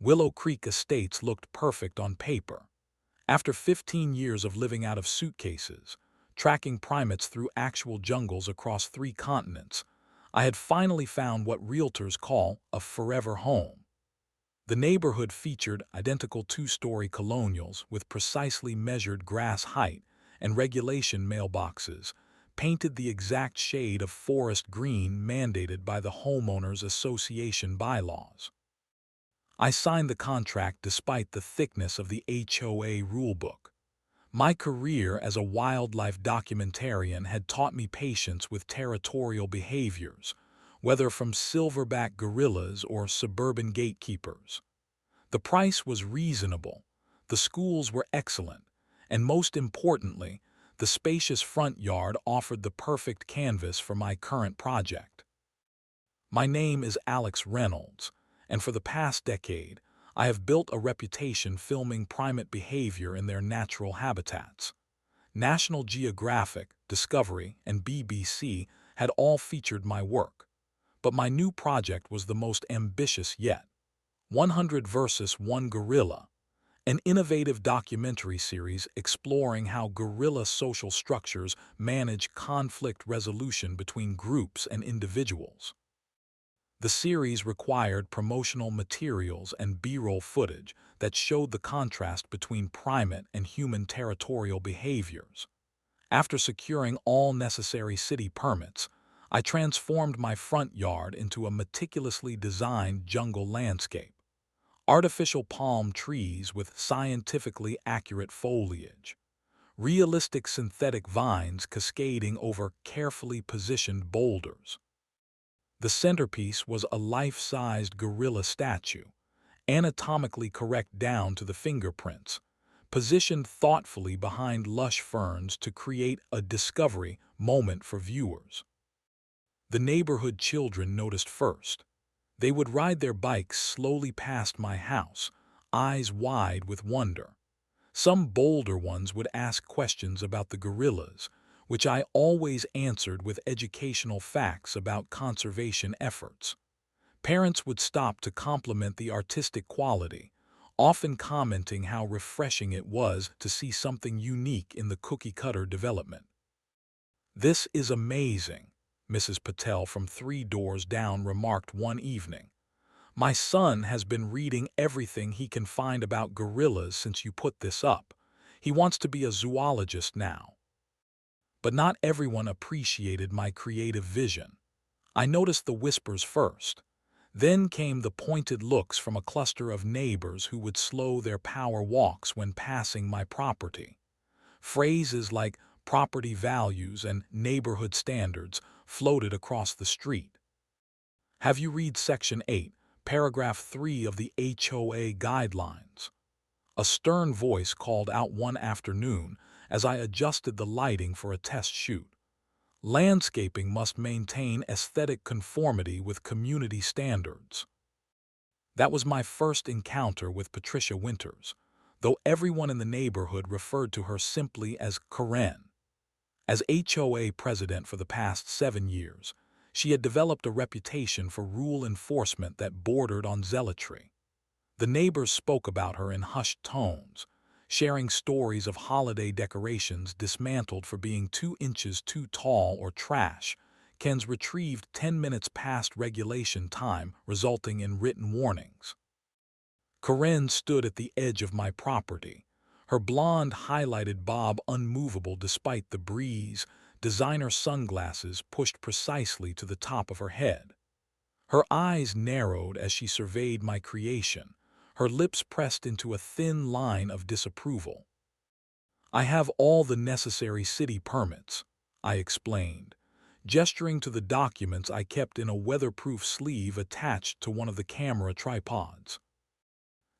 Willow Creek Estates looked perfect on paper. After 15 years of living out of suitcases, tracking primates through actual jungles across 3 continents, I had finally found what realtors call a forever home. The neighborhood featured identical 2-story colonials with precisely measured grass height and regulation mailboxes, painted the exact shade of forest green mandated by the Homeowners Association bylaws. I signed the contract despite the thickness of the HOA rulebook. My career as a wildlife documentarian had taught me patience with territorial behaviors, whether from silverback gorillas or suburban gatekeepers. The price was reasonable, the schools were excellent, and most importantly, the spacious front yard offered the perfect canvas for my current project. My name is Alex Reynolds, and for the past decade, I have built a reputation filming primate behavior in their natural habitats. National Geographic, Discovery, and BBC had all featured my work, but my new project was the most ambitious yet. 100 versus 1 Gorilla, an innovative documentary series exploring how gorilla social structures manage conflict resolution between groups and individuals. The series required promotional materials and B-roll footage that showed the contrast between primate and human territorial behaviors. After securing all necessary city permits, I transformed my front yard into a meticulously designed jungle landscape. Artificial palm trees with scientifically accurate foliage, realistic synthetic vines cascading over carefully positioned boulders. The centerpiece was a life-sized gorilla statue, anatomically correct down to the fingerprints, positioned thoughtfully behind lush ferns to create a discovery moment for viewers. The neighborhood children noticed first. They would ride their bikes slowly past my house, eyes wide with wonder. Some bolder ones would ask questions about the gorillas, which I always answered with educational facts about conservation efforts. Parents would stop to compliment the artistic quality, often commenting how refreshing it was to see something unique in the cookie-cutter development. "This is amazing," Mrs. Patel from 3 doors down remarked one evening. "My son has been reading everything he can find about gorillas since you put this up. He wants to be a zoologist now." But not everyone appreciated my creative vision. I noticed the whispers first. Then came the pointed looks from a cluster of neighbors who would slow their power walks when passing my property. Phrases like property values and neighborhood standards floated across the street. "Have you read Section 8, Paragraph 3 of the HOA Guidelines?" A stern voice called out one afternoon as I adjusted the lighting for a test shoot. "Landscaping must maintain aesthetic conformity with community standards." That was my first encounter with Patricia Winters, though everyone in the neighborhood referred to her simply as Karen. As HOA president for the past 7 years, she had developed a reputation for rule enforcement that bordered on zealotry. The neighbors spoke about her in hushed tones, sharing stories of holiday decorations dismantled for being 2 inches too tall or trash, cans retrieved 10 minutes past regulation time, resulting in written warnings. Karen stood at the edge of my property, her blonde highlighted bob unmovable despite the breeze, designer sunglasses pushed precisely to the top of her head. Her eyes narrowed as she surveyed my creation, her lips pressed into a thin line of disapproval. "I have all the necessary city permits," I explained, gesturing to the documents I kept in a weatherproof sleeve attached to one of the camera tripods.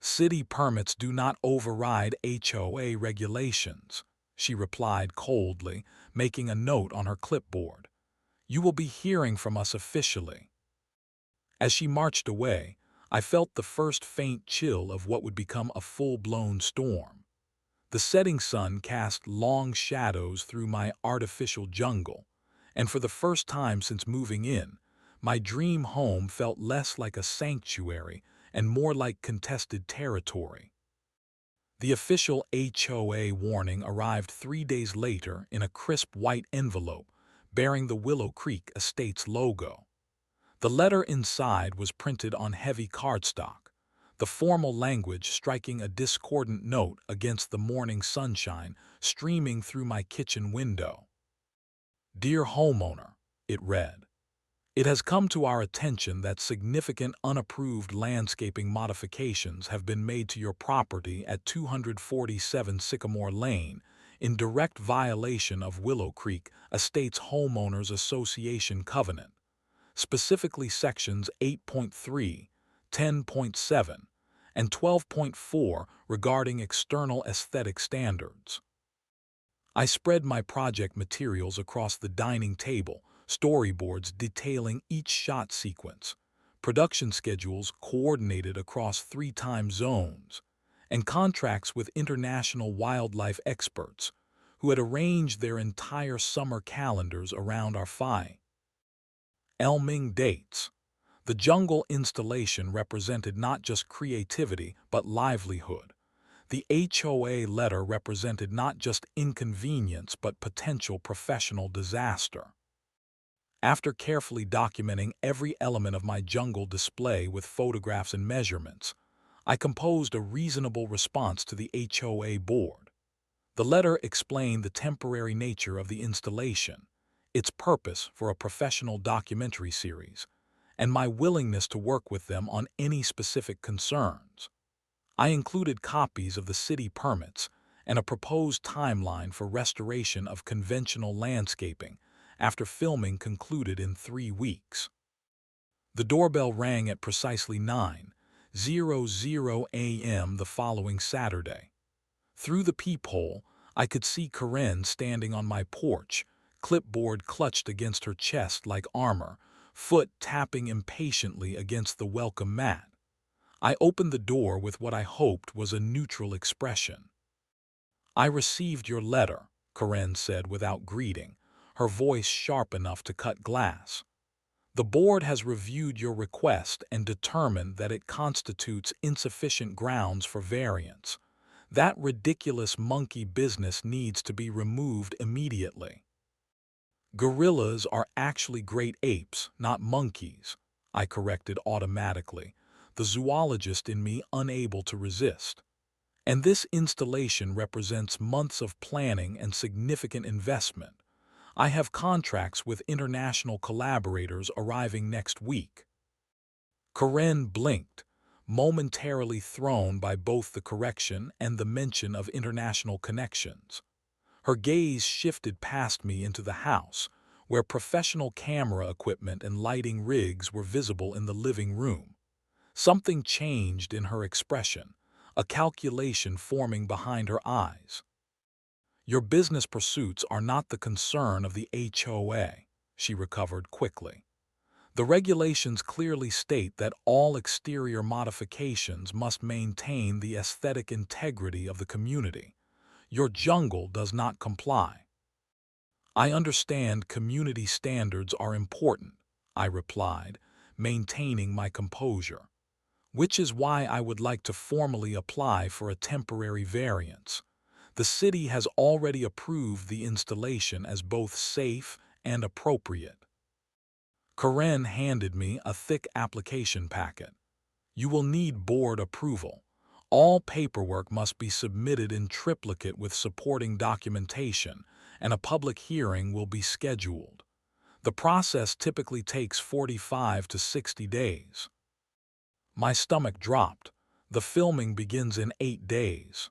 "City permits do not override HOA regulations," she replied coldly, making a note on her clipboard. "You will be hearing from us officially." As she marched away, I felt the first faint chill of what would become a full-blown storm. The setting sun cast long shadows through my artificial jungle, and for the first time since moving in, my dream home felt less like a sanctuary and more like contested territory. The official HOA warning arrived 3 days later in a crisp white envelope bearing the Willow Creek Estates logo. The letter inside was printed on heavy cardstock, the formal language striking a discordant note against the morning sunshine streaming through my kitchen window. "Dear homeowner," it read, "it has come to our attention that significant unapproved landscaping modifications have been made to your property at 247 Sycamore Lane in direct violation of Willow Creek Estates Homeowners Association Covenant, specifically Sections 8.3, 10.7, and 12.4 regarding external aesthetic standards." I spread my project materials across the dining table, storyboards detailing each shot sequence, production schedules coordinated across 3 time zones, and contracts with international wildlife experts who had arranged their entire summer calendars around our Elming dates. The jungle installation represented not just creativity but livelihood. The HOA letter represented not just inconvenience but potential professional disaster. After carefully documenting every element of my jungle display with photographs and measurements, I composed a reasonable response to the HOA board. The letter explained the temporary nature of the installation, its purpose for a professional documentary series, and my willingness to work with them on any specific concerns. I included copies of the city permits and a proposed timeline for restoration of conventional landscaping after filming concluded in 3 weeks. The doorbell rang at precisely 9:00 a.m. the following Saturday. Through the peephole, I could see Karen standing on my porch, clipboard clutched against her chest like armor, foot tapping impatiently against the welcome mat. I opened the door with what I hoped was a neutral expression. "I received your letter," Karen said without greeting, her voice sharp enough to cut glass. "The board has reviewed your request and determined that it constitutes insufficient grounds for variance. That ridiculous monkey business needs to be removed immediately." "Gorillas are actually great apes, not monkeys," I corrected automatically, the zoologist in me unable to resist. "And this installation represents months of planning and significant investment. I have contracts with international collaborators arriving next week." Karen blinked, momentarily thrown by both the correction and the mention of international connections. Her gaze shifted past me into the house, where professional camera equipment and lighting rigs were visible in the living room. Something changed in her expression, a calculation forming behind her eyes. "Your business pursuits are not the concern of the HOA," she recovered quickly. "The regulations clearly state that all exterior modifications must maintain the aesthetic integrity of the community. Your jungle does not comply." "I understand community standards are important," I replied, maintaining my composure, "which is why I would like to formally apply for a temporary variance. The city has already approved the installation as both safe and appropriate." Karen handed me a thick application packet. "You will need board approval. All paperwork must be submitted in triplicate with supporting documentation, and a public hearing will be scheduled. The process typically takes 45 to 60 days. My stomach dropped. "The filming begins in 8 days.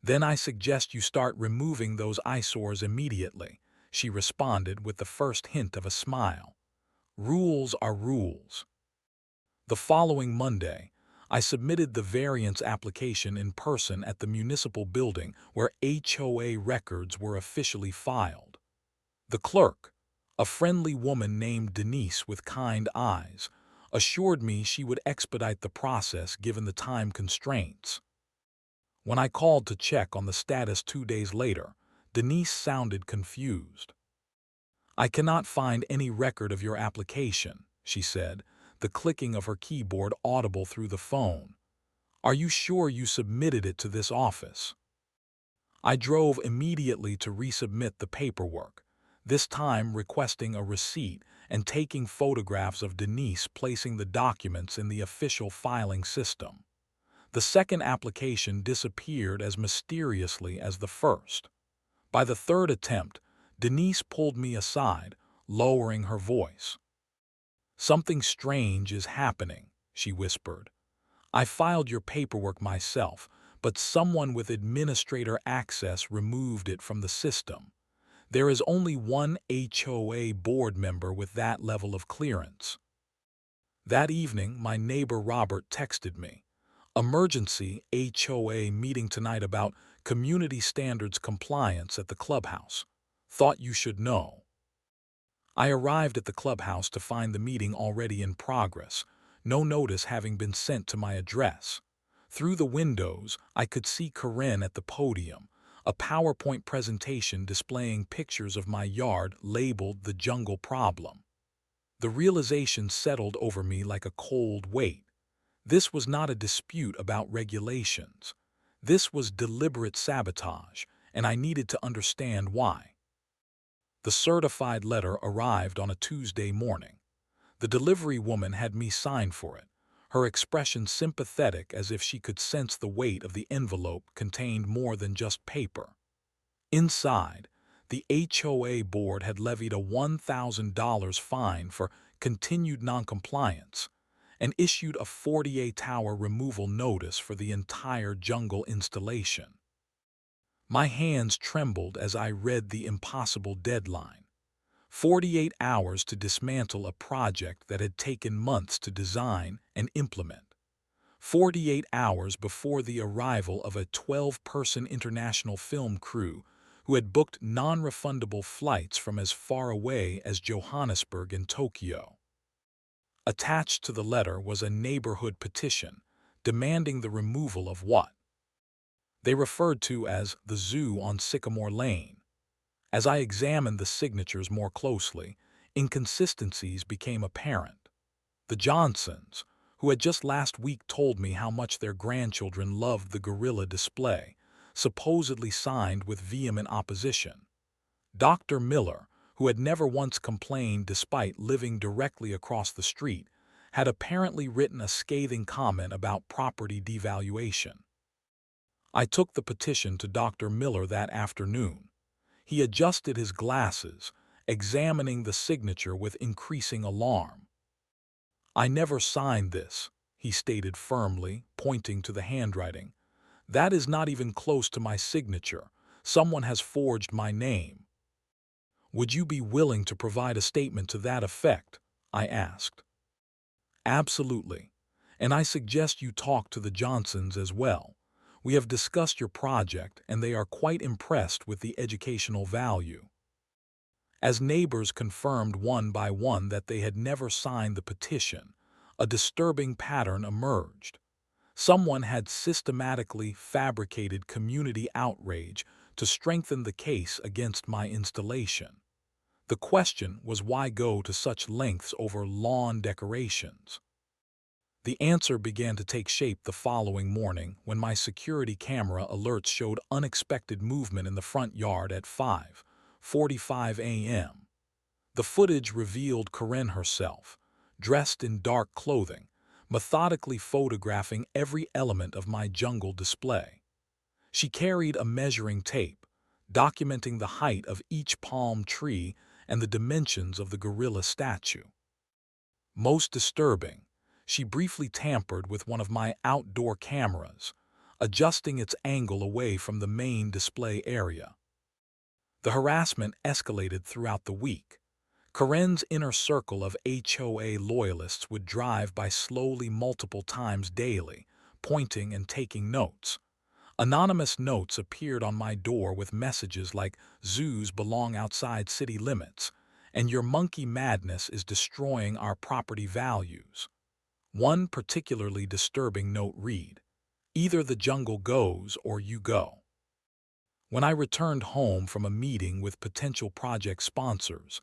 "Then I suggest you start removing those eyesores immediately," she responded with the first hint of a smile. "Rules are rules." The following Monday, I submitted the variance application in person at the municipal building where HOA records were officially filed. The clerk, a friendly woman named Denise with kind eyes, assured me she would expedite the process given the time constraints. When I called to check on the status 2 days later, Denise sounded confused. "I cannot find any record of your application," she said. the clicking of her keyboard audible through the phone. "Are you sure you submitted it to this office?" I drove immediately to resubmit the paperwork, this time requesting a receipt and taking photographs of Denise placing the documents in the official filing system. The second application disappeared as mysteriously as the first. By the third attempt, Denise pulled me aside, lowering her voice. "Something strange is happening," she whispered. "I filed your paperwork myself, but someone with administrator access removed it from the system. There is only one HOA board member with that level of clearance." That evening, my neighbor Robert texted me, "Emergency HOA meeting tonight about community standards compliance at the clubhouse. Thought you should know." I arrived at the clubhouse to find the meeting already in progress, no notice having been sent to my address. Through the windows, I could see Karen at the podium, a PowerPoint presentation displaying pictures of my yard labeled "The Jungle Problem." The realization settled over me like a cold weight. This was not a dispute about regulations. This was deliberate sabotage, and I needed to understand why. The certified letter arrived on a Tuesday morning. The delivery woman had me sign for it, her expression sympathetic as if she could sense the weight of the envelope contained more than just paper. Inside, the HOA board had levied a $1,000 fine for continued noncompliance and issued a 48-hour removal notice for the entire jungle installation. My hands trembled as I read the impossible deadline. 48 hours to dismantle a project that had taken months to design and implement. 48 hours before the arrival of a 12-person international film crew who had booked non-refundable flights from as far away as Johannesburg and Tokyo. Attached to the letter was a neighborhood petition demanding the removal of what they referred to as the zoo on Sycamore Lane. As I examined the signatures more closely, inconsistencies became apparent. The Johnsons, who had just last week told me how much their grandchildren loved the gorilla display, supposedly signed with vehement opposition. Dr. Miller, who had never once complained despite living directly across the street, had apparently written a scathing comment about property devaluation. I took the petition to Dr. Miller that afternoon. He adjusted his glasses, examining the signature with increasing alarm. "I never signed this," he stated firmly, pointing to the handwriting. "That is not even close to my signature. Someone has forged my name." "Would you be willing to provide a statement to that effect?" I asked. "Absolutely. And I suggest you talk to the Johnsons as well. We have discussed your project, and they are quite impressed with the educational value." As neighbors confirmed one by one that they had never signed the petition, a disturbing pattern emerged. Someone had systematically fabricated community outrage to strengthen the case against my installation. The question was, why go to such lengths over lawn decorations? The answer began to take shape the following morning when my security camera alerts showed unexpected movement in the front yard at 5:45 a.m. The footage revealed Karen herself, dressed in dark clothing, methodically photographing every element of my jungle display. She carried a measuring tape, documenting the height of each palm tree and the dimensions of the gorilla statue. Most disturbing, she briefly tampered with one of my outdoor cameras, adjusting its angle away from the main display area. The harassment escalated throughout the week. Karen's inner circle of HOA loyalists would drive by slowly multiple times daily, pointing and taking notes. Anonymous notes appeared on my door with messages like, "Zoos belong outside city limits," and "Your monkey madness is destroying our property values." One particularly disturbing note read, "Either the jungle goes or you go." When I returned home from a meeting with potential project sponsors,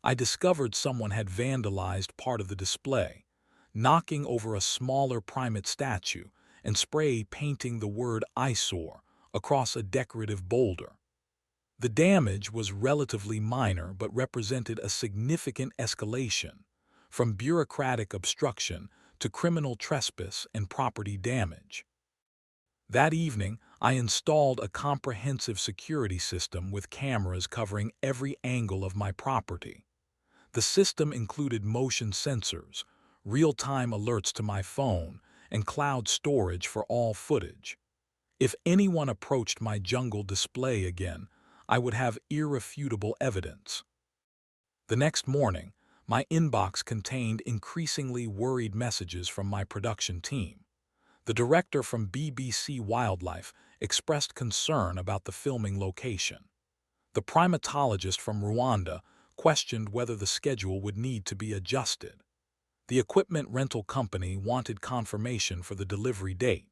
I discovered someone had vandalized part of the display, knocking over a smaller primate statue and spray painting the word eyesore across a decorative boulder. The damage was relatively minor but represented a significant escalation, from bureaucratic obstruction to criminal trespass and property damage. That evening, I installed a comprehensive security system with cameras covering every angle of my property. The system included motion sensors, real-time alerts to my phone, and cloud storage for all footage. If anyone approached my jungle display again, I would have irrefutable evidence. The next morning, my inbox contained increasingly worried messages from my production team. The director from BBC Wildlife expressed concern about the filming location. The primatologist from Rwanda questioned whether the schedule would need to be adjusted. The equipment rental company wanted confirmation for the delivery date.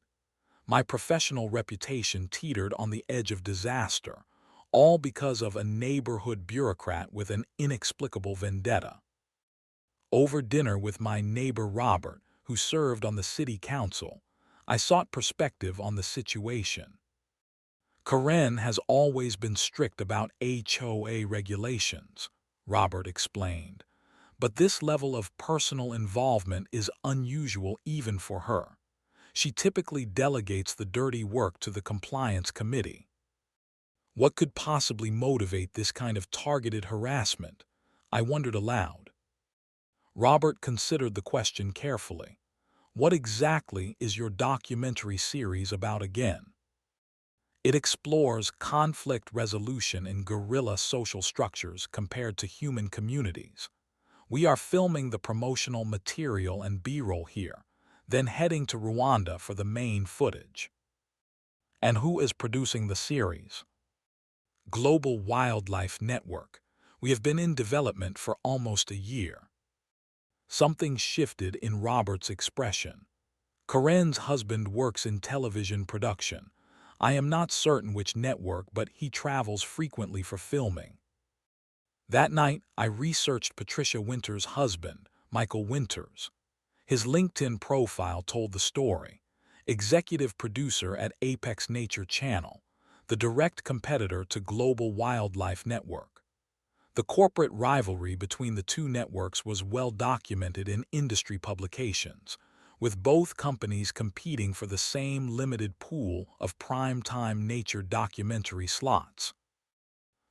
My professional reputation teetered on the edge of disaster, all because of a neighborhood bureaucrat with an inexplicable vendetta. Over dinner with my neighbor Robert, who served on the city council, I sought perspective on the situation. Karen has always been strict about HOA regulations, Robert explained, but this level of personal involvement is unusual even for her. She typically delegates the dirty work to the compliance committee. What could possibly motivate this kind of targeted harassment? I wondered aloud. Robert considered the question carefully. What exactly is your documentary series about again? It explores conflict resolution in guerrilla social structures compared to human communities. We are filming the promotional material and B-roll here, then heading to Rwanda for the main footage. And who is producing the series? Global Wildlife Network. We have been in development for almost a year. Something shifted in Robert's expression. Karen's husband works in television production. I am not certain which network, but he travels frequently for filming. That night, I researched Patricia Winters' husband, Michael Winters. His LinkedIn profile told the story. Executive producer at Apex Nature Channel, the direct competitor to Global Wildlife Network. The corporate rivalry between the two networks was well documented in industry publications, with both companies competing for the same limited pool of prime-time nature documentary slots.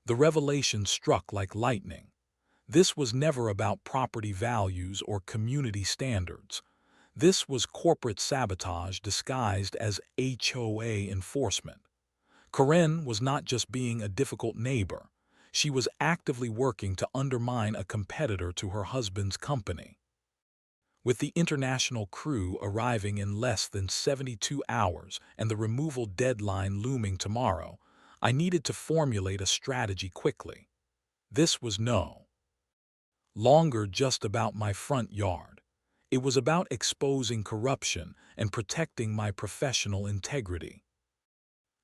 The revelation struck like lightning. This was never about property values or community standards. This was corporate sabotage disguised as HOA enforcement. Karen was not just being a difficult neighbor. She was actively working to undermine a competitor to her husband's company. With the international crew arriving in less than 72 hours and the removal deadline looming tomorrow, I needed to formulate a strategy quickly. This was no longer just about my front yard. It was about exposing corruption and protecting my professional integrity.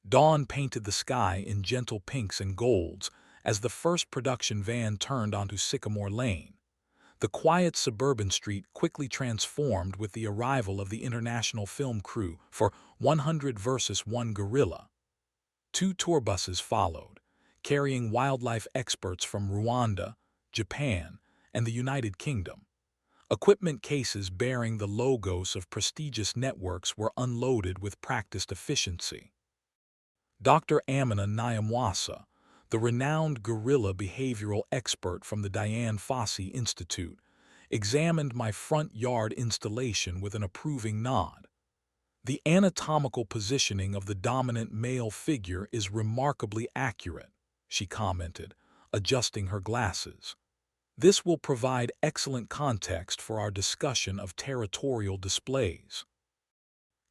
Dawn painted the sky in gentle pinks and golds as the first production van turned onto Sycamore Lane. The quiet suburban street quickly transformed with the arrival of the international film crew for 100 vs. 1 Gorilla. 2 tour buses followed, carrying wildlife experts from Rwanda, Japan, and the United Kingdom. Equipment cases bearing the logos of prestigious networks were unloaded with practiced efficiency. Dr. Amina Nyamwasa, the renowned gorilla behavioral expert from the Dian Fossey Institute, examined my front yard installation with an approving nod. The anatomical positioning of the dominant male figure is remarkably accurate, she commented, adjusting her glasses. This will provide excellent context for our discussion of territorial displays.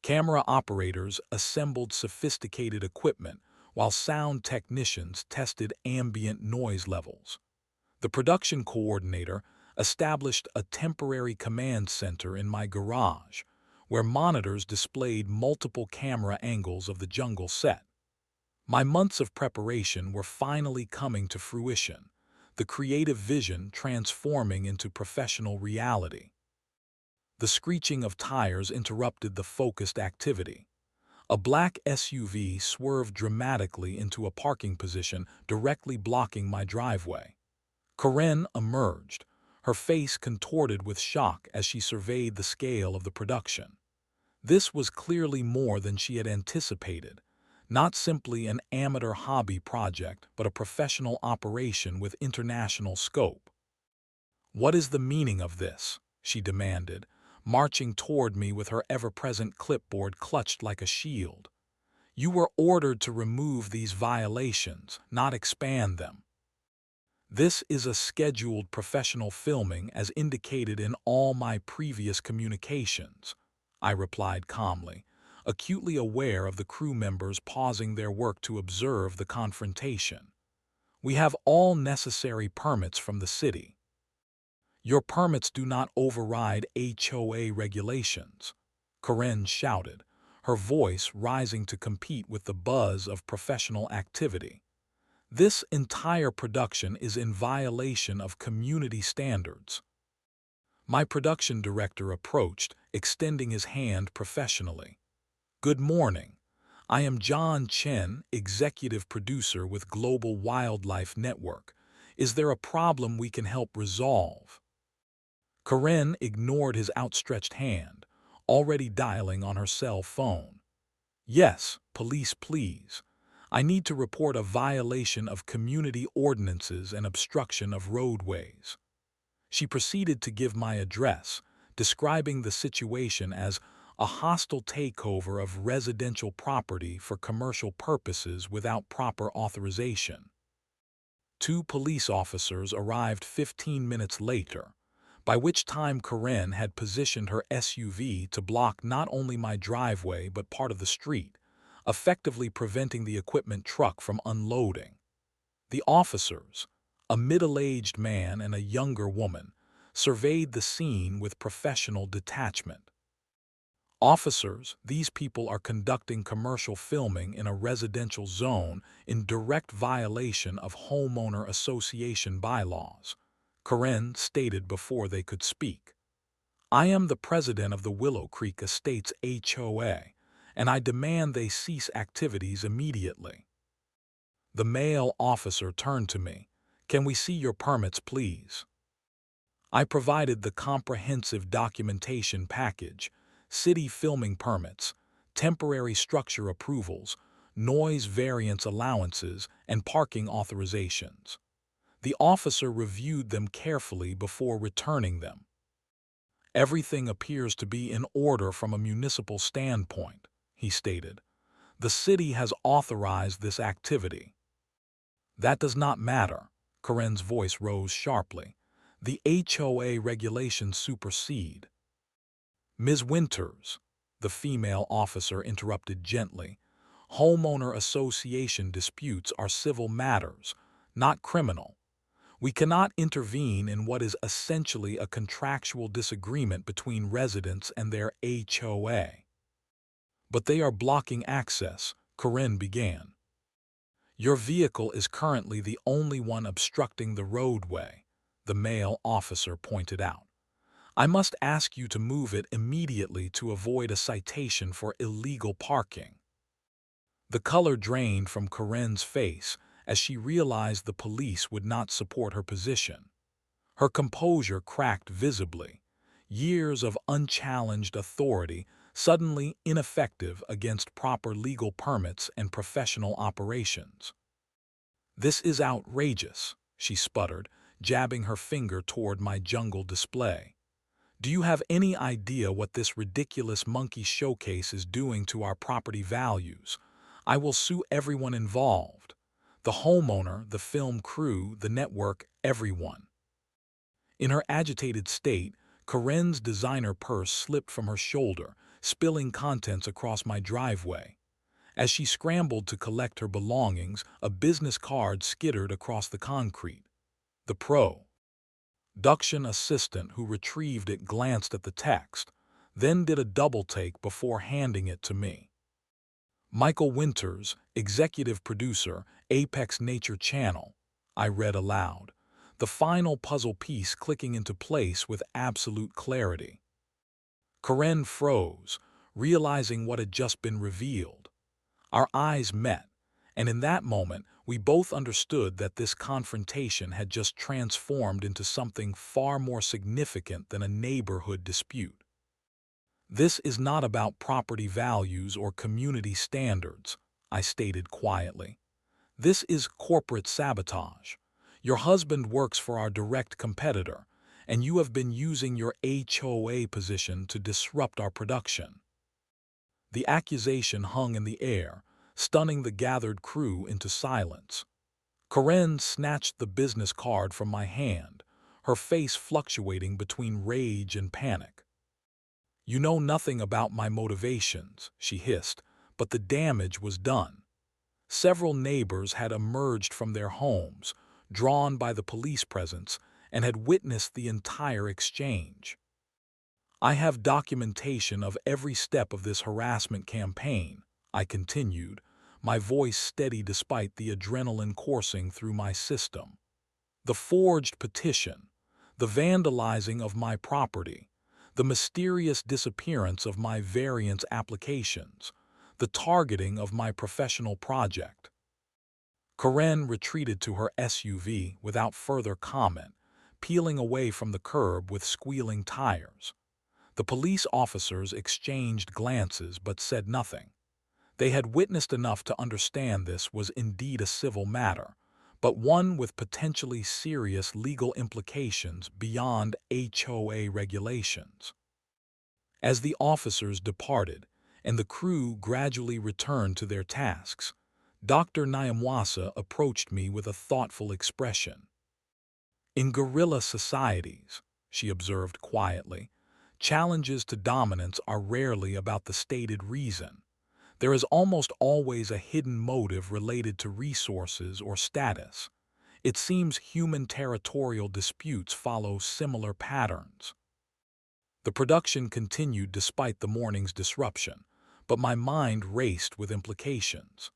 Camera operators assembled sophisticated equipment while sound technicians tested ambient noise levels. The production coordinator established a temporary command center in my garage, where monitors displayed multiple camera angles of the jungle set. My months of preparation were finally coming to fruition, the creative vision transforming into professional reality. The screeching of tires interrupted the focused activity. A black SUV swerved dramatically into a parking position directly blocking my driveway. Karen emerged, her face contorted with shock as she surveyed the scale of the production. This was clearly more than she had anticipated, not simply an amateur hobby project, but a professional operation with international scope. "What is the meaning of this?" she demanded, marching toward me with her ever-present clipboard clutched like a shield. "You were ordered to remove these violations, not expand them." "This is a scheduled professional filming as indicated in all my previous communications," I replied calmly, acutely aware of the crew members pausing their work to observe the confrontation. "We have all necessary permits from the city." "Your permits do not override HOA regulations," Karen shouted, her voice rising to compete with the buzz of professional activity. "This entire production is in violation of community standards." My production director approached, extending his hand professionally. "Good morning. I am John Chen, executive producer with Global Wildlife Network. Is there a problem we can help resolve?" Karen ignored his outstretched hand, already dialing on her cell phone. "Yes, police, please. I need to report a violation of community ordinances and obstruction of roadways." She proceeded to give my address, describing the situation as a hostile takeover of residential property for commercial purposes without proper authorization. Two police officers arrived 15 minutes later, by which time Karen had positioned her SUV to block not only my driveway but part of the street, effectively preventing the equipment truck from unloading. The officers, a middle-aged man and a younger woman, surveyed the scene with professional detachment. "Officers, these people are conducting commercial filming in a residential zone in direct violation of homeowner association bylaws," Karen stated before they could speak. "I am the president of the Willow Creek Estates HOA, and I demand they cease activities immediately." The male officer turned to me. "Can we see your permits, please?" I provided the comprehensive documentation package: city filming permits, temporary structure approvals, noise variance allowances, and parking authorizations. The officer reviewed them carefully before returning them. "Everything appears to be in order from a municipal standpoint," he stated. "The city has authorized this activity." "That does not matter," Karen's voice rose sharply. "The HOA regulations supersede." "Ms. Winters," the female officer interrupted gently, "homeowner association disputes are civil matters, not criminal. We cannot intervene in what is essentially a contractual disagreement between residents and their HOA." "But they are blocking access," Karen began. "Your vehicle is currently the only one obstructing the roadway," the male officer pointed out. "I must ask you to move it immediately to avoid a citation for illegal parking." The color drained from Karen's face as she realized the police would not support her position. Her composure cracked visibly. Years of unchallenged authority suddenly ineffective against proper legal permits and professional operations. "This is outrageous," she sputtered, jabbing her finger toward my jungle display. "Do you have any idea what this ridiculous monkey showcase is doing to our property values? I will sue everyone involved. The homeowner, the film crew, the network, everyone." In her agitated state, Karen's designer purse slipped from her shoulder, spilling contents across my driveway. As she scrambled to collect her belongings, a business card skittered across the concrete. The production assistant who retrieved it glanced at the text, then did a double-take before handing it to me. "Michael Winters, executive producer, Apex Nature Channel," I read aloud, the final puzzle piece clicking into place with absolute clarity. Karen froze, realizing what had just been revealed. Our eyes met, and in that moment, we both understood that this confrontation had just transformed into something far more significant than a neighborhood dispute. "This is not about property values or community standards," I stated quietly. "This is corporate sabotage. Your husband works for our direct competitor, and you have been using your HOA position to disrupt our production." The accusation hung in the air, stunning the gathered crew into silence. Karen snatched the business card from my hand, her face fluctuating between rage and panic. "You know nothing about my motivations," she hissed, but the damage was done. Several neighbors had emerged from their homes, drawn by the police presence, and had witnessed the entire exchange. "I have documentation of every step of this harassment campaign," I continued, my voice steady despite the adrenaline coursing through my system. "The forged petition, the vandalizing of my property, the mysterious disappearance of my variance applications, the targeting of my professional project." Karen retreated to her SUV without further comment, peeling away from the curb with squealing tires. The police officers exchanged glances but said nothing. They had witnessed enough to understand this was indeed a civil matter, but one with potentially serious legal implications beyond HOA regulations. As the officers departed and the crew gradually returned to their tasks, Dr. Nyamwasa approached me with a thoughtful expression. "In guerrilla societies," she observed quietly, "challenges to dominance are rarely about the stated reason. There is almost always a hidden motive related to resources or status. It seems human territorial disputes follow similar patterns." The production continued despite the morning's disruption, but my mind raced with implications.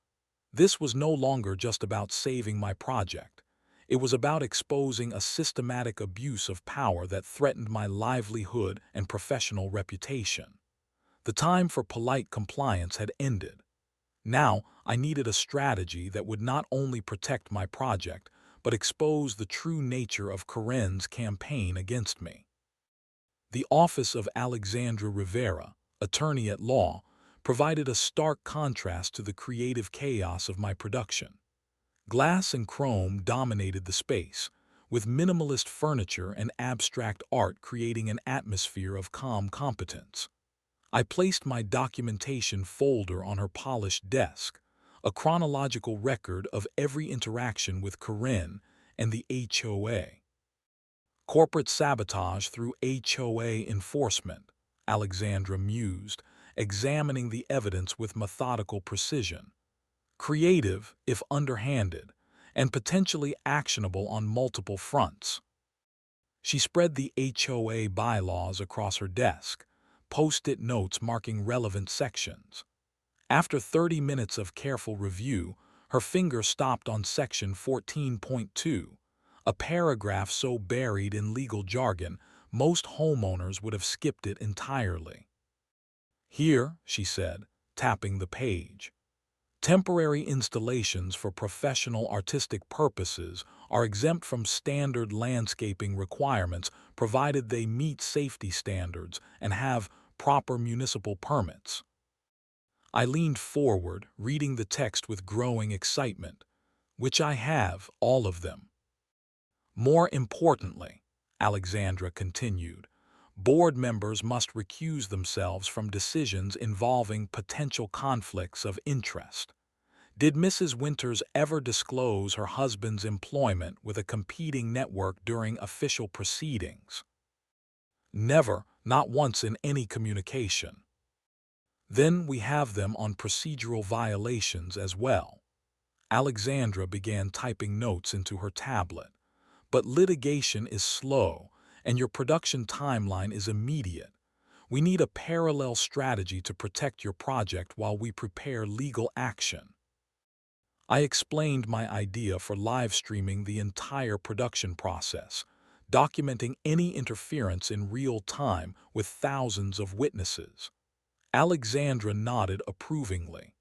This was no longer just about saving my project. It was about exposing a systematic abuse of power that threatened my livelihood and professional reputation. The time for polite compliance had ended. Now I needed a strategy that would not only protect my project, but expose the true nature of Karen's campaign against me. The office of Alexandra Rivera, attorney at law, provided a stark contrast to the creative chaos of my production. Glass and chrome dominated the space, with minimalist furniture and abstract art creating an atmosphere of calm competence. I placed my documentation folder on her polished desk, a chronological record of every interaction with Karen and the HOA. "Corporate sabotage through HOA enforcement," Alexandra mused, examining the evidence with methodical precision. "Creative, if underhanded, and potentially actionable on multiple fronts." She spread the HOA bylaws across her desk, post-it notes marking relevant sections. After 30 minutes of careful review, her finger stopped on section 14.2, a paragraph so buried in legal jargon most homeowners would have skipped it entirely. "Here," she said, tapping the page, "temporary installations for professional artistic purposes are exempt from standard landscaping requirements provided they meet safety standards and have proper municipal permits." I leaned forward, reading the text with growing excitement. "Which I have, all of them." "More importantly," Alexandra continued, "board members must recuse themselves from decisions involving potential conflicts of interest. Did Mrs. Winters ever disclose her husband's employment with a competing network during official proceedings?" "Never, not once in any communication." "Then we have them on procedural violations as well." Alexandra began typing notes into her tablet. "But litigation is slow, and your production timeline is immediate. We need a parallel strategy to protect your project while we prepare legal action." I explained my idea for live streaming the entire production process, documenting any interference in real time with thousands of witnesses. Alexandra nodded approvingly.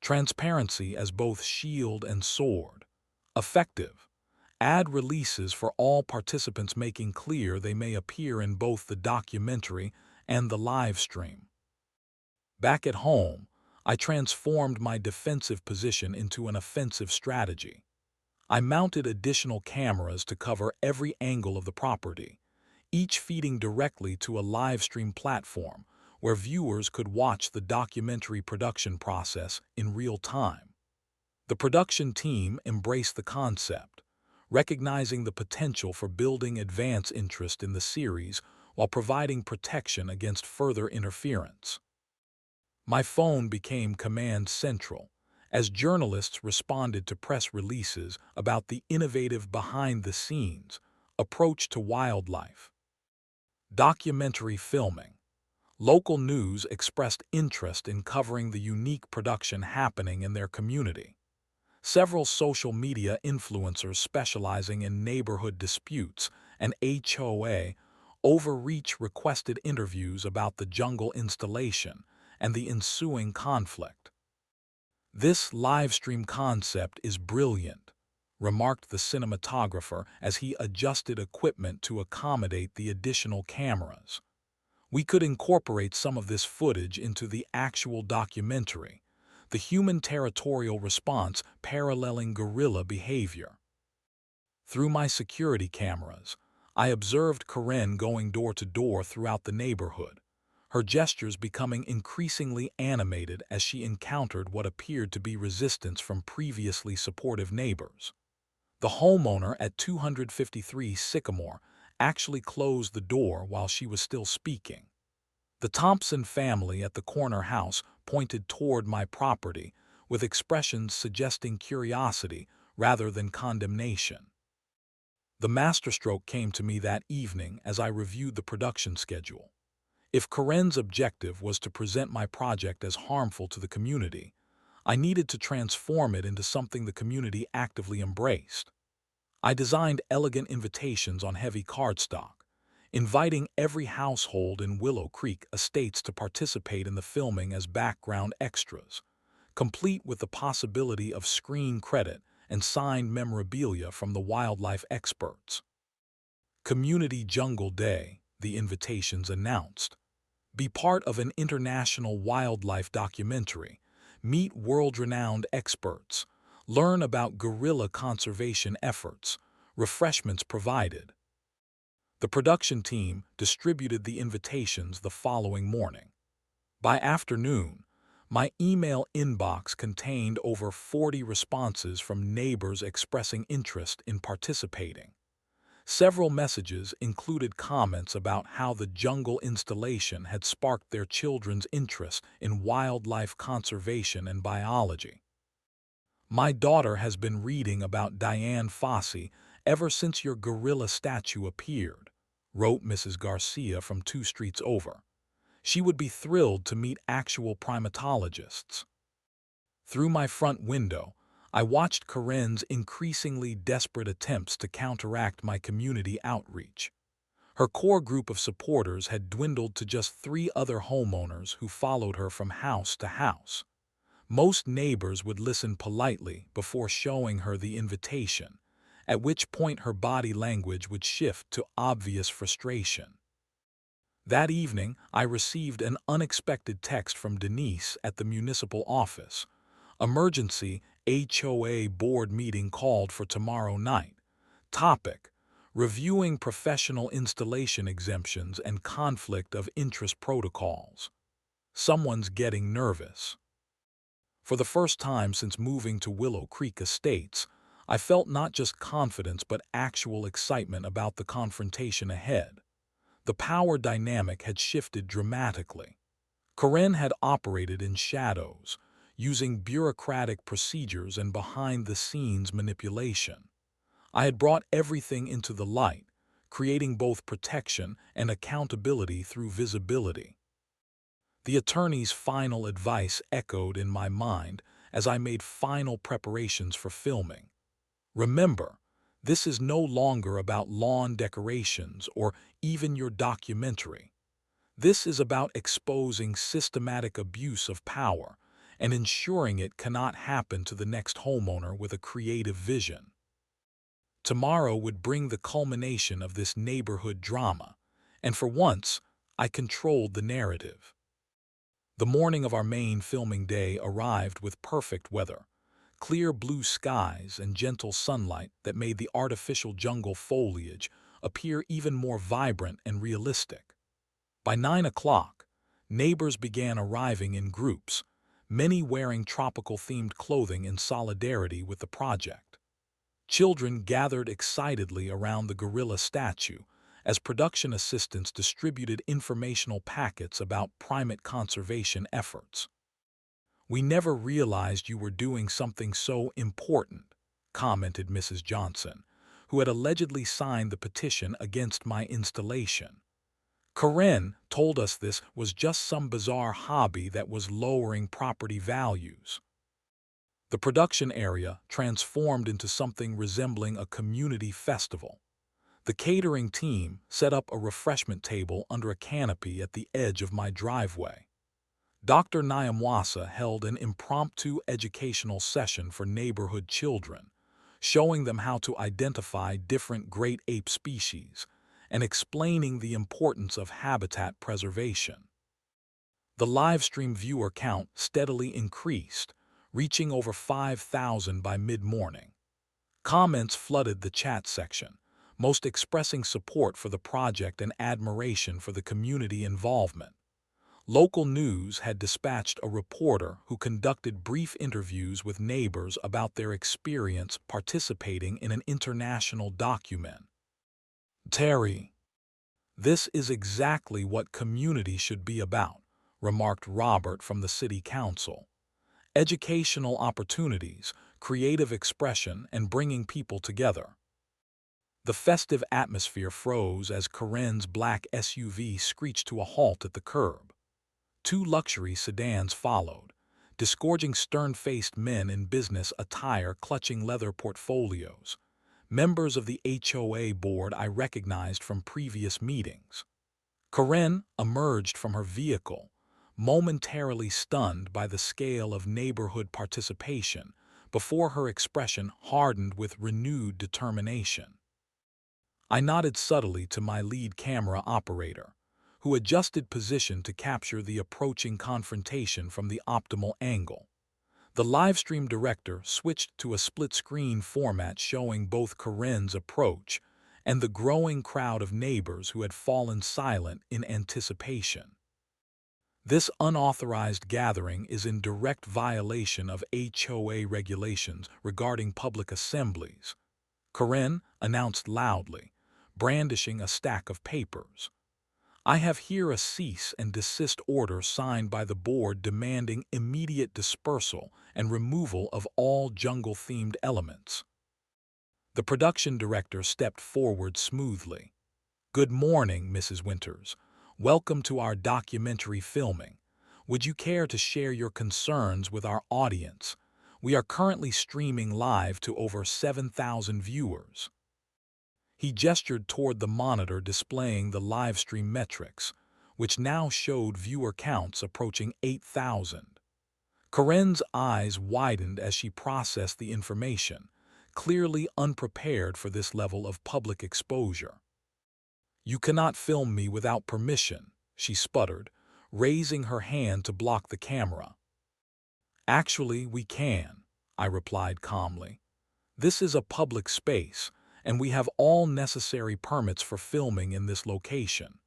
Transparency as both shield and sword. Effective. Add releases for all participants, making clear they may appear in both the documentary and the live stream. Back at home, I transformed my defensive position into an offensive strategy. I mounted additional cameras to cover every angle of the property, each feeding directly to a live stream platform where viewers could watch the documentary production process in real time. The production team embraced the concept, recognizing the potential for building advance interest in the series while providing protection against further interference. My phone became command central as journalists responded to press releases about the innovative behind-the-scenes approach to wildlife. Documentary filming. Local news expressed interest in covering the unique production happening in their community. Several social media influencers specializing in neighborhood disputes and HOA overreach requested interviews about the jungle installation and the ensuing conflict. "This live stream concept is brilliant," remarked the cinematographer as he adjusted equipment to accommodate the additional cameras. "We could incorporate some of this footage into the actual documentary, the human territorial response paralleling guerrilla behavior." Through my security cameras, I observed Karen going door to door throughout the neighborhood, her gestures becoming increasingly animated as she encountered what appeared to be resistance from previously supportive neighbors. The homeowner at 253 Sycamore actually closed the door while she was still speaking. The Thompson family at the corner house pointed toward my property with expressions suggesting curiosity rather than condemnation. The masterstroke came to me that evening as I reviewed the production schedule. If Karen's objective was to present my project as harmful to the community, I needed to transform it into something the community actively embraced. I designed elegant invitations on heavy cardstock, inviting every household in Willow Creek Estates to participate in the filming as background extras, complete with the possibility of screen credit and signed memorabilia from the wildlife experts. Community Jungle Day, the invitations announced. Be part of an international wildlife documentary. Meet world-renowned experts. Learn about gorilla conservation efforts. Refreshments provided. The production team distributed the invitations the following morning. By afternoon, my email inbox contained over 40 responses from neighbors expressing interest in participating. Several messages included comments about how the jungle installation had sparked their children's interest in wildlife conservation and biology. "My daughter has been reading about Diane Fossey ever since your gorilla statue appeared," wrote Mrs. Garcia from 2 streets over. "She would be thrilled to meet actual primatologists." Through my front window, I watched Karen's increasingly desperate attempts to counteract my community outreach. Her core group of supporters had dwindled to just 3 other homeowners who followed her from house to house. Most neighbors would listen politely before showing her the invitation, at which point her body language would shift to obvious frustration. That evening, I received an unexpected text from Denise at the municipal office. "Emergency HOA board meeting called for tomorrow night. Topic: reviewing professional installation exemptions and conflict of interest protocols. Someone's getting nervous." For the first time since moving to Willow Creek Estates, I felt not just confidence but actual excitement about the confrontation ahead. The power dynamic had shifted dramatically. Karen had operated in shadows, using bureaucratic procedures and behind-the-scenes manipulation. I had brought everything into the light, creating both protection and accountability through visibility. The attorney's final advice echoed in my mind as I made final preparations for filming. "Remember, This is no longer about lawn decorations or even your documentary. This is about exposing systematic abuse of power and ensuring it cannot happen to the next homeowner with a creative vision. Tomorrow would bring the culmination of this neighborhood drama, and for once, I controlled the narrative. The morning of our main filming day arrived with perfect weather, clear blue skies and gentle sunlight that made the artificial jungle foliage appear even more vibrant and realistic. By 9 o'clock, neighbors began arriving in groups, many wearing tropical-themed clothing in solidarity with the project. Children gathered excitedly around the gorilla statue as production assistants distributed informational packets about primate conservation efforts. "We never realized you were doing something so important," commented Mrs. Johnson, who had allegedly signed the petition against my installation. "Karen told us this was just some bizarre hobby that was lowering property values." The production area transformed into something resembling a community festival. The catering team set up a refreshment table under a canopy at the edge of my driveway. Dr. Nyamwasa held an impromptu educational session for neighborhood children, showing them how to identify different great ape species and explaining the importance of habitat preservation. The livestream viewer count steadily increased, reaching over 5,000 by mid-morning. Comments flooded the chat section, most expressing support for the project and admiration for the community involvement. Local news had dispatched a reporter who conducted brief interviews with neighbors about their experience participating in an international documentary. "This is exactly what community should be about," remarked Robert from the city council. "Educational opportunities, creative expression, and bringing people together." The festive atmosphere froze as Karen's black SUV screeched to a halt at the curb. Two luxury sedans followed, disgorging stern-faced men in business attire clutching leather portfolios, members of the HOA board I recognized from previous meetings. Karen emerged from her vehicle, momentarily stunned by the scale of neighborhood participation, before her expression hardened with renewed determination. I nodded subtly to my lead camera operator, who adjusted position to capture the approaching confrontation from the optimal angle. The livestream director switched to a split-screen format showing both Karen's approach and the growing crowd of neighbors who had fallen silent in anticipation. "This unauthorized gathering is in direct violation of HOA regulations regarding public assemblies," Karen announced loudly, brandishing a stack of papers. "I have here a cease and desist order signed by the board demanding immediate dispersal and removal of all jungle-themed elements." The production director stepped forward smoothly. "Good morning, Mrs. Winters. Welcome to our documentary filming. Would you care to share your concerns with our audience? We are currently streaming live to over 7,000 viewers." He gestured toward the monitor displaying the livestream metrics, which now showed viewer counts approaching 8,000. Karen's eyes widened as she processed the information, clearly unprepared for this level of public exposure. "You cannot film me without permission," she sputtered, raising her hand to block the camera. "Actually, we can," I replied calmly. "This is a public space, and we have all necessary permits for filming in this location.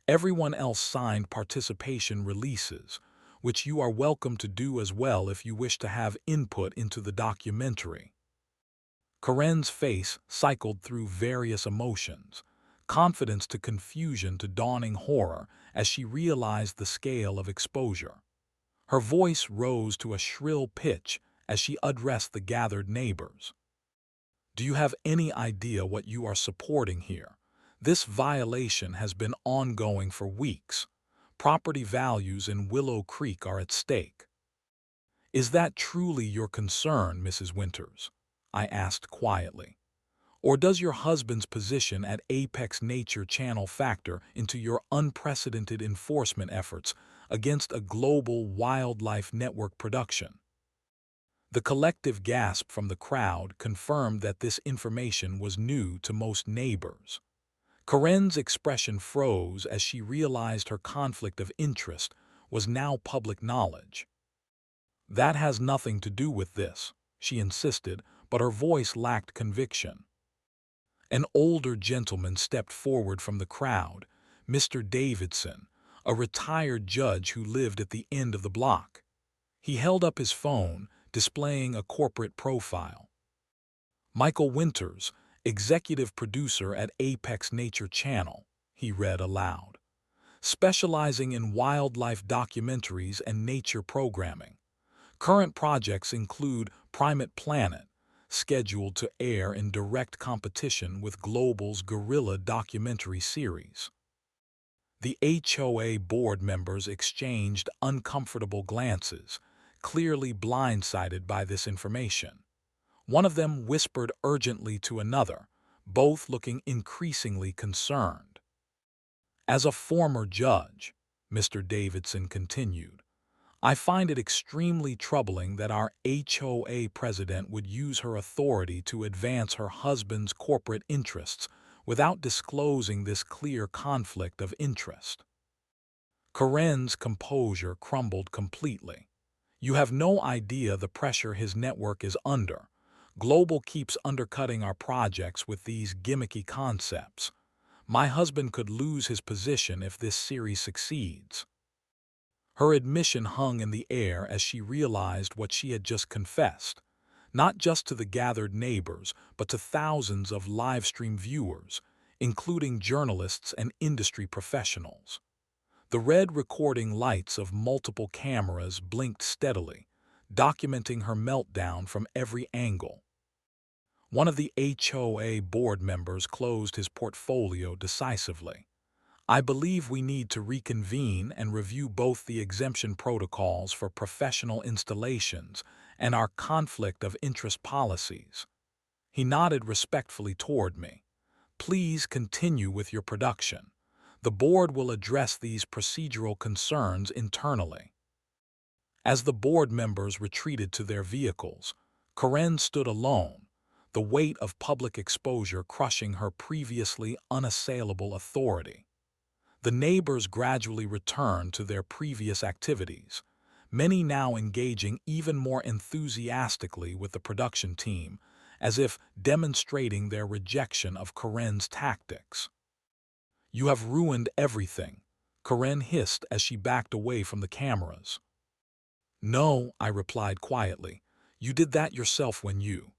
Everyone else signed participation releases, which you are welcome to do as well if you wish to have input into the documentary." Karen's face cycled through various emotions, confidence to confusion to dawning horror as she realized the scale of exposure. Her voice rose to a shrill pitch as she addressed the gathered neighbors. "Do you have any idea what you are supporting here? This violation has been ongoing for weeks. Property values in Willow Creek are at stake." "Is that truly your concern, Mrs. Winters?" I asked quietly. Or does your husband's position at Apex Nature Channel factor into your unprecedented enforcement efforts against a global wildlife network production? The collective gasp from the crowd confirmed that this information was new to most neighbors. Karen's expression froze as she realized her conflict of interest was now public knowledge. "That has nothing to do with this," she insisted, but her voice lacked conviction. An older gentleman stepped forward from the crowd, Mr. Davidson, a retired judge who lived at the end of the block. He held up his phone, displaying a corporate profile. "Michael Winters, executive producer at Apex Nature Channel," he read aloud, "specializing in wildlife documentaries and nature programming. Current projects include Primate Planet, scheduled to air in direct competition with Global's Gorilla documentary series." The HOA board members exchanged uncomfortable glances, clearly blindsided by this information. One of them whispered urgently to another, both looking increasingly concerned. "As a former judge," Mr. Davidson continued, "I find it extremely troubling that our HOA president would use her authority to advance her husband's corporate interests without disclosing this clear conflict of interest." Karen's composure crumbled completely. "You have no idea the pressure his network is under. Global keeps undercutting our projects with these gimmicky concepts. My husband could lose his position if this series succeeds." Her admission hung in the air as she realized what she had just confessed, not just to the gathered neighbors, but to thousands of live-stream viewers, including journalists and industry professionals. The red recording lights of multiple cameras blinked steadily, documenting her meltdown from every angle. One of the HOA board members closed his portfolio decisively. "I believe we need to reconvene and review both the exemption protocols for professional installations and our conflict of interest policies." He nodded respectfully toward me. "Please continue with your production. The board will address these procedural concerns internally." As the board members retreated to their vehicles, Karen stood alone, the weight of public exposure crushing her previously unassailable authority. The neighbors gradually returned to their previous activities, many now engaging even more enthusiastically with the production team, as if demonstrating their rejection of Karen's tactics. "You have ruined everything," Karen hissed as she backed away from the cameras. "No," I replied quietly, "you did that yourself when you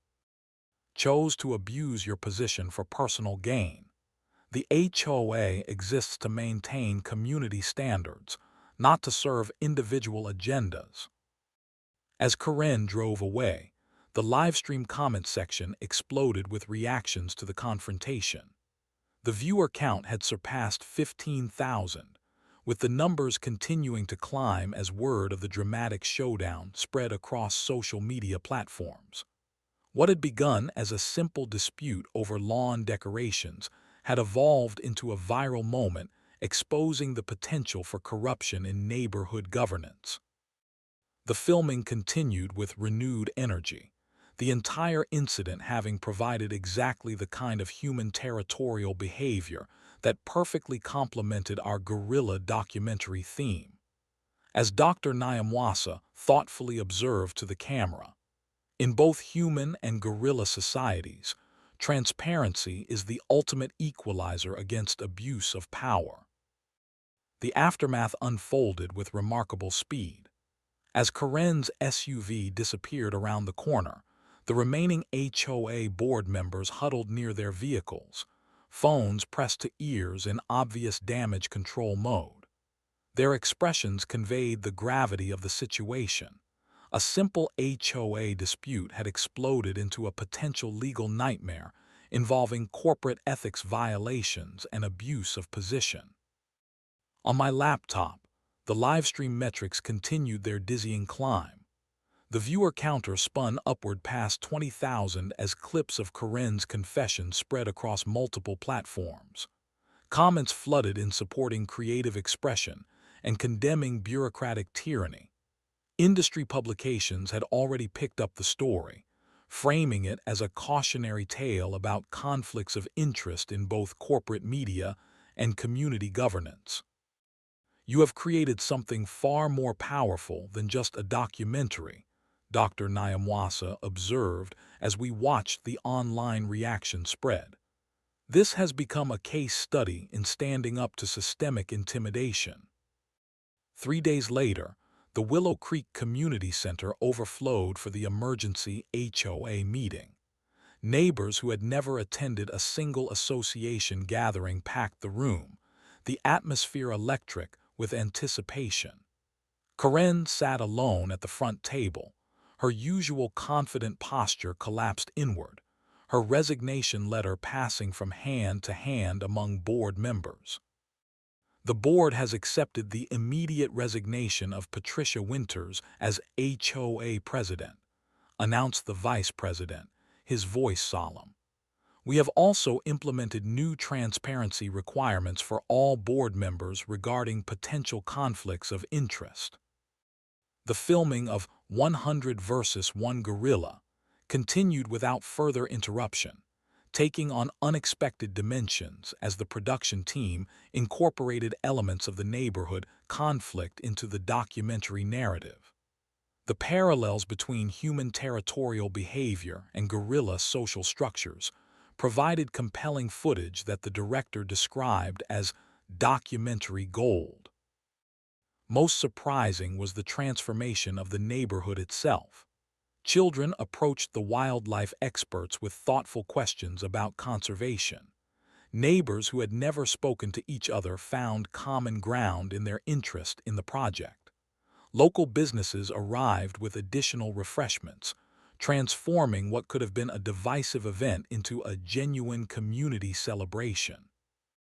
chose to abuse your position for personal gain. The HOA exists to maintain community standards, not to serve individual agendas." As Karen drove away, the livestream comment section exploded with reactions to the confrontation. The viewer count had surpassed 15,000, with the numbers continuing to climb as word of the dramatic showdown spread across social media platforms. What had begun as a simple dispute over lawn decorations had evolved into a viral moment, exposing the potential for corruption in neighborhood governance. The filming continued with renewed energy, the entire incident having provided exactly the kind of human territorial behavior that perfectly complemented our guerrilla documentary theme. As Dr. Nyamwasa thoughtfully observed to the camera, "In both human and guerrilla societies, transparency is the ultimate equalizer against abuse of power." The aftermath unfolded with remarkable speed. As Karen's SUV disappeared around the corner, the remaining HOA board members huddled near their vehicles, phones pressed to ears in obvious damage control mode. Their expressions conveyed the gravity of the situation. A simple HOA dispute had exploded into a potential legal nightmare involving corporate ethics violations and abuse of position. On my laptop, the livestream metrics continued their dizzying climb. The viewer counter spun upward past 20,000 as clips of Karen's confession spread across multiple platforms. Comments flooded in supporting creative expression and condemning bureaucratic tyranny. Industry publications had already picked up the story, framing it as a cautionary tale about conflicts of interest in both corporate media and community governance. "You have created something far more powerful than just a documentary," Dr. Nyamwasa observed as we watched the online reaction spread. "This has become a case study in standing up to systemic intimidation." 3 days later, the Willow Creek Community Center overflowed for the emergency HOA meeting. Neighbors who had never attended a single association gathering packed the room, the atmosphere electric with anticipation. Karen sat alone at the front table, her usual confident posture collapsed inward, her resignation letter passing from hand to hand among board members. "The board has accepted the immediate resignation of Patricia Winters as HOA president," announced the vice president, his voice solemn. "We have also implemented new transparency requirements for all board members regarding potential conflicts of interest." The filming of 100 versus 1 Gorilla continued without further interruption, taking on unexpected dimensions as the production team incorporated elements of the neighborhood conflict into the documentary narrative. The parallels between human territorial behavior and guerrilla social structures provided compelling footage that the director described as documentary gold. Most surprising was the transformation of the neighborhood itself. Children approached the wildlife experts with thoughtful questions about conservation. Neighbors who had never spoken to each other found common ground in their interest in the project. Local businesses arrived with additional refreshments, transforming what could have been a divisive event into a genuine community celebration.